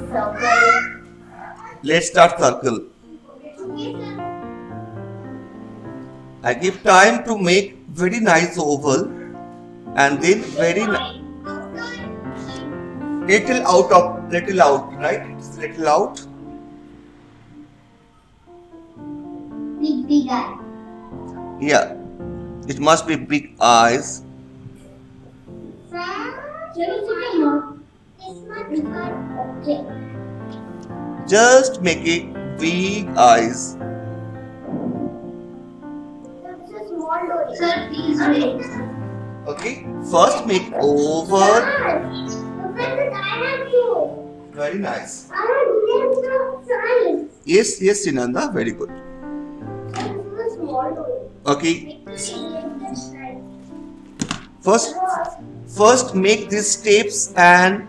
circle. Let's start circle. I give time to make very nice oval and then very little out, right? It's little out. Big eye. Yeah, it must be big eyes. Okay. Just make it big eyes. That's a small door. Sir, please wait. Okay, first make oval. Sir, look at the diagram. Very nice. Science. Yes, Sinanda, very good. This is a small door. Okay, first make these steps and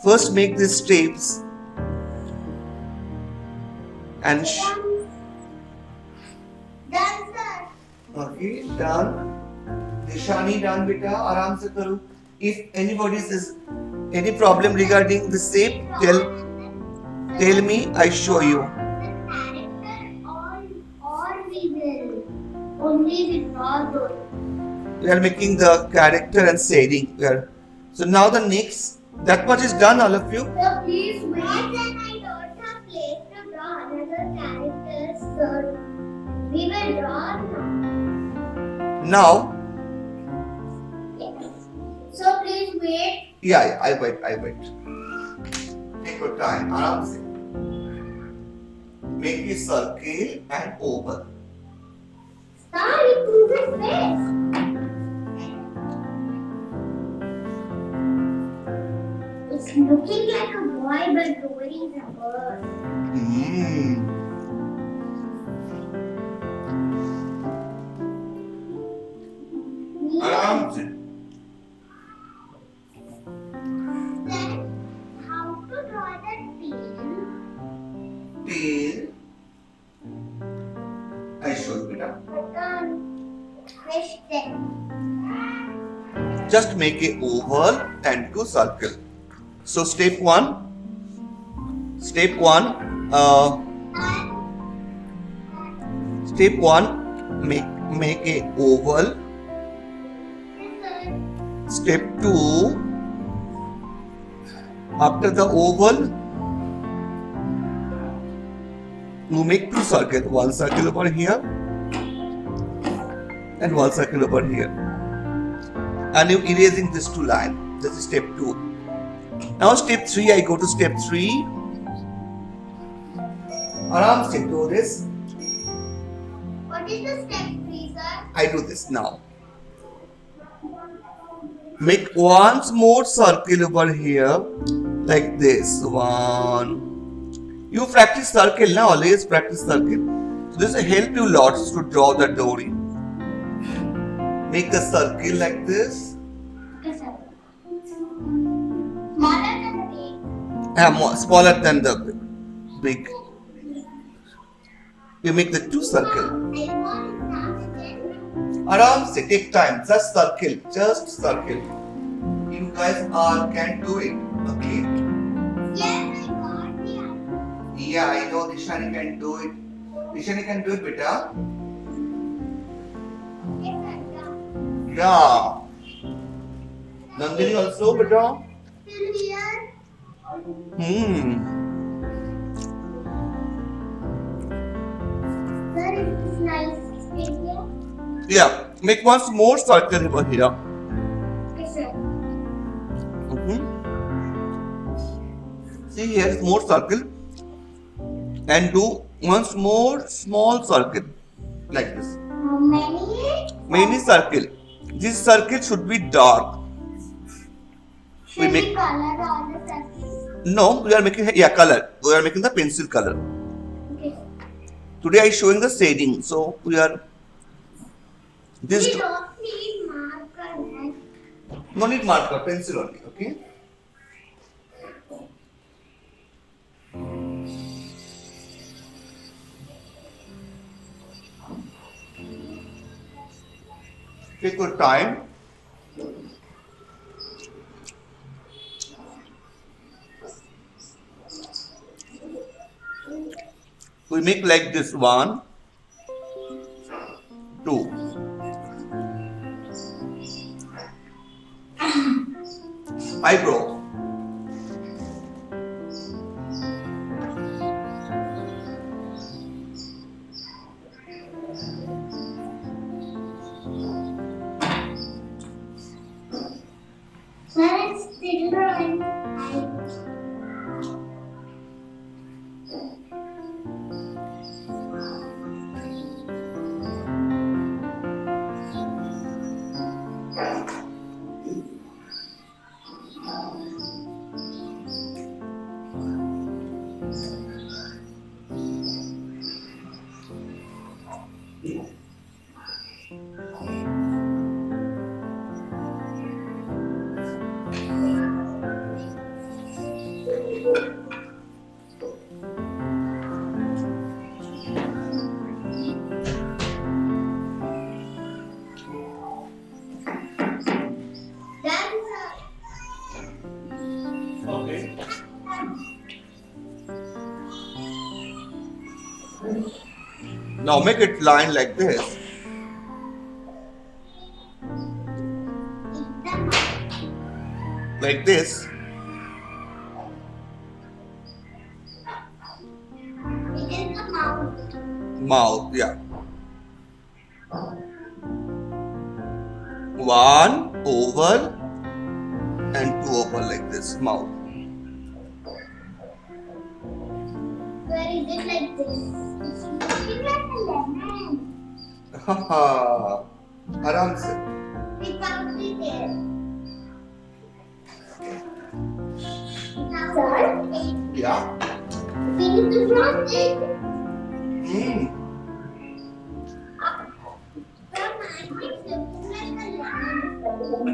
Done, sir. Okay, done. Nishani done, beta. Aram se karo. If anybody is any problem regarding the shape, tell me. I show you. The character or we will only with draw those. We are making the character and shading. So now the next. That much is done, all of you. So please wait. Then I don't have place to draw another character, sir. We will draw now. Now. Yes. So please wait. Yeah, I wait. Take your time. Aram se. Make a circle and oval. Sir, improve his face. It's looking like a boy but Dory is a bird. Aram se. Then how to draw the Tail. I show you, beta. Fish tail. Just make a oval and two circle. So step one, make a oval. Step two, after the oval, you make two circles. One circle over here and one circle over here. And you erasing these two lines. This is step 2. Now step 3, I go to step 3. Aram se do this. What is the step 3, sir? I do this now. Make once more circle over here like this. One. You practice circle now. Always practice circle. So this will help you lots to draw the dory. Make the circle like this. Okay, sir. Smaller than the big. Smaller than the big. You make the two circle. I want to start again. Aram se take time. Just circle. You guys can do it. Okay. Yes, I got the answer. Yeah, I know Dishani can do it. Dishani can do it, beta. Yes, sir. Yeah. Nandini also, beta. Still here. Sir, it's nice. Stay here. Yeah. Make once more circle over here. Okay, sir. See here is more circle. And do once more small circle. Like this. How many? Many circle. This circle should be dark. Should we color all the circles? No, we are making color. We are making the pencil color. Okay. Today I showing the shading. So we are this. We don't need marker, right? No need marker, pencil only. Okay. Take your time. we make like this. 1, 2. Eyebrow. Sir, it's still drawing. Okay. Now make it line like this. Like this. It is the mouth. Mouth, yeah. 1 oval and 2 oval like this. Mouth. Where is it like this? It's looking like a lemon. Haha. Aram se. Without the tail. Sir, Yeah. we need to draw it. Hmm. From my it's looking like a lemon.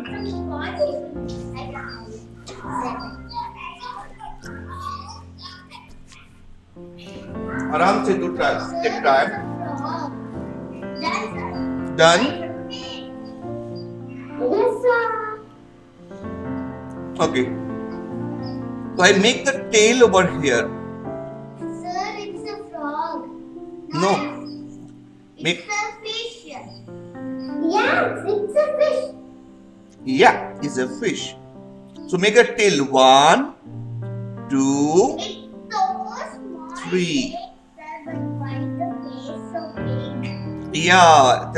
From spot it's like a Aram se do try. Take time. Done, Done. yes, sir. Okay. So I make the tail over here. Sir, it's a frog. No. It's Make. a fish. Yes, it's a fish. Yeah, is a fish. So make a tail. 1, 2. It's so small. 3. Sir, but why is the face so big? Yeah,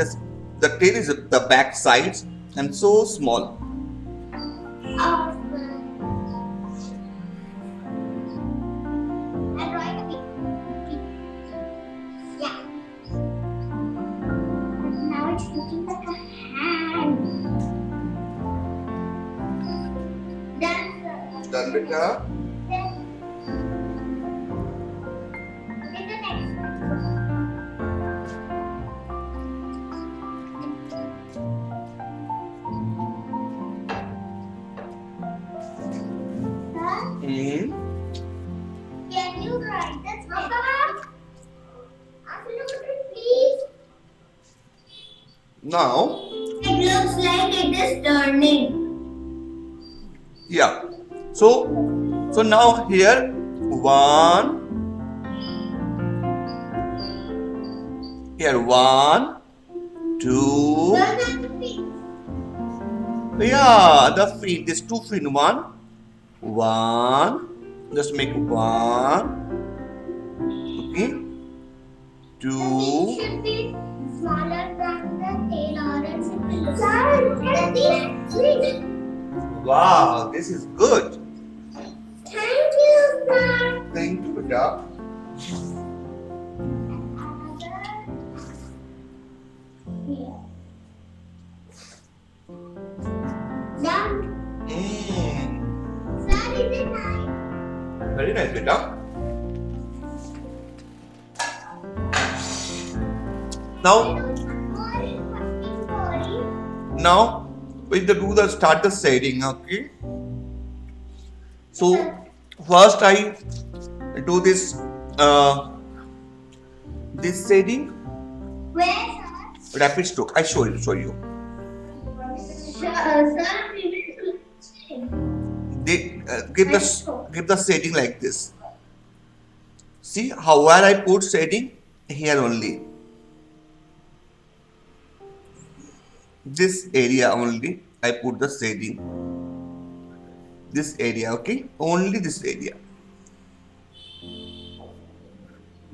the tail is the back sides and so small. Oh, sir. And right a bit. Yeah. But now it's looking like a hand. Done, sir. Done, beta. Then, in the next one. Sir, Hmm. can you write this? Papa, please. Now, It looks like it is turning. yeah. So now here 1. Here 1, 2. Yeah, the feet. There's 2 feet. 1. Just make 1. Okay. 2. Should be smaller than the tail or else it will look. Sir, look at this. Wow, this is good. Thank you, sir. Thank you, beta. Done. Mm. Sir, is it nice? Very nice, beta. Now we have to do the start the shading. Okay. So first I do this this shading. Where, sir? Rapid stroke. I show you. Sir, we will They give the shading like this. See how well I put shading here only. This area only I put the shading. This area, okay? Only this area.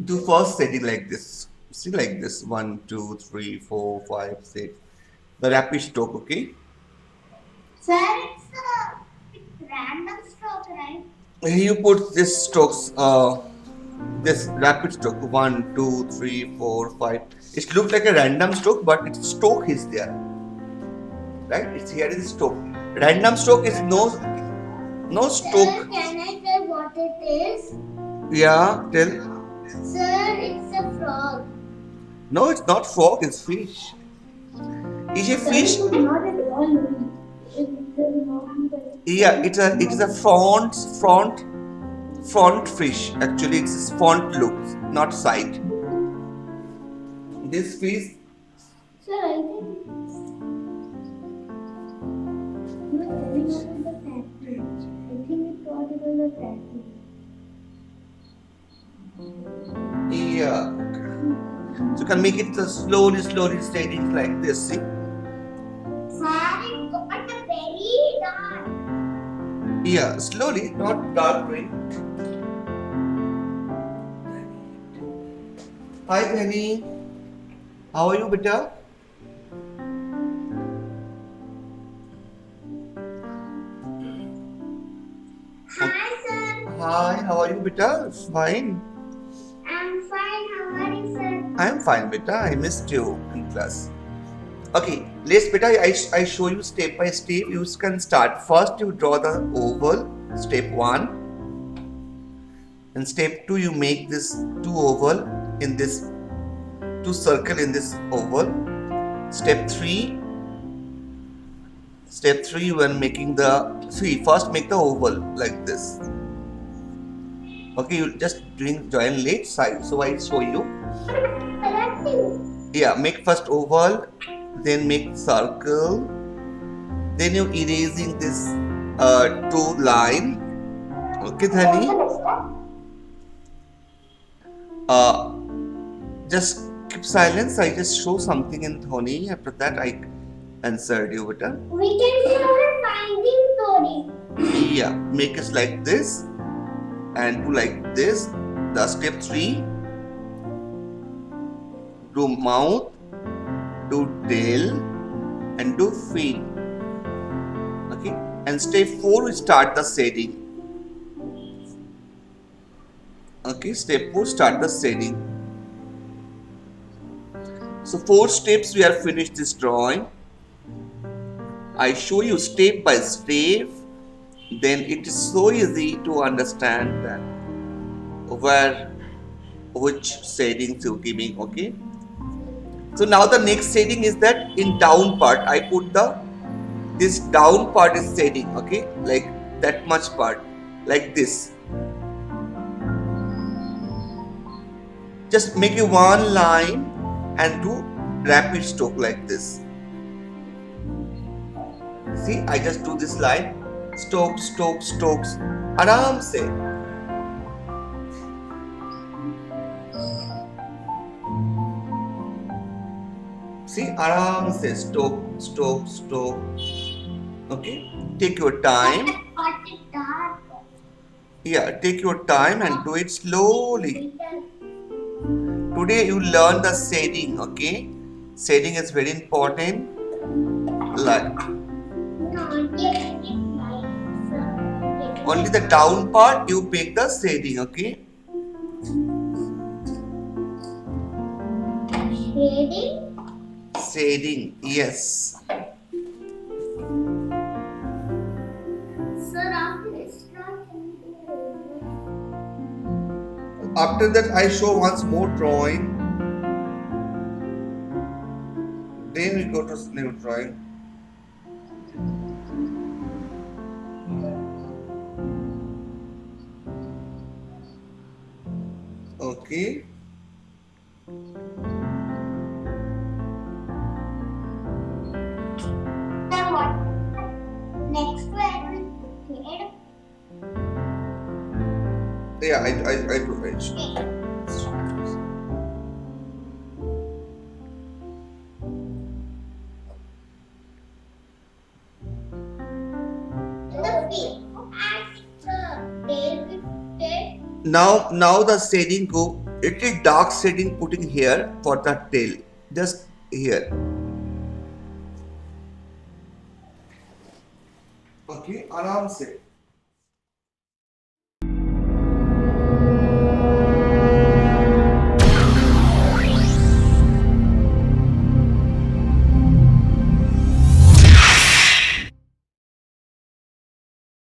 Do first shading like this. See like this. 1, 2, 3, 4, 5, 6. The rapid stroke, okay? Sir, it's random stroke, right? Here you put this strokes, this rapid stroke. 1, 2, 3, 4, 5. It looks like a random stroke, but its stroke is there. Right? It's here is stroke. Random stroke is no Sir, stroke. can I tell what it is? Yeah, tell. Sir, it's a frog. No, it's not frog, it's fish. Is a fish? Not at all. Yeah, it is a front fish. Actually, it's front looks, not side. This fish. Sir, I think you were telling us the tattoo. I think we thought it was a tattoo. Yeah. So you can make it slowly shading like this. See? Sir, it got very dark. Yeah, slowly, not dark green. Hi, Penny. How are you, beta? Hi, sir. Hi, how are you, beta? Fine. I'm fine. How are you, sir? I'm fine, beta. I missed you in class. Okay, let's beta. I show you step by step. You can start. First, you draw the oval. Step 1. And step 2, you make this 2 oval in this 2 circle in this oval. Step 3. Step 3, when making the 3, first make the oval like this. Okay, you just doing join late side. So I show you. Yeah, make first oval, then make circle, then you erasing this 2 line. Okay, Dhani. Just keep silence. I just show something in Dhoni. After that, I answered you, beta. We can do a finding story. Yeah, make it like this and do like this. The step 3, do mouth, do tail, and do feet. Okay, and step 4, we start the shading. Okay, step 4, start the shading. So 4 steps we are finished this drawing. I show you step by step. Then it is so easy to understand that which shadings you're giving. Okay. So now the next shading is that in down part I put this down part is shading. Okay, like that much part, like this. Just make a one line and do rapid stroke like this. See, I just do this line. Strokes. आराम से. See, आराम से stroke. Okay, take your time. Yeah, take your time and do it slowly. Today you learn the shading. Okay, shading is very important. Like only the down part you make the shading. Okay. Shading, yes. Sir, after that, I show once more drawing. Then we go to new drawing. Okay. Next one, Yeah, I provide. Now the shading go. It is dark shading putting here for the tail. Just here. Okay, आराम से.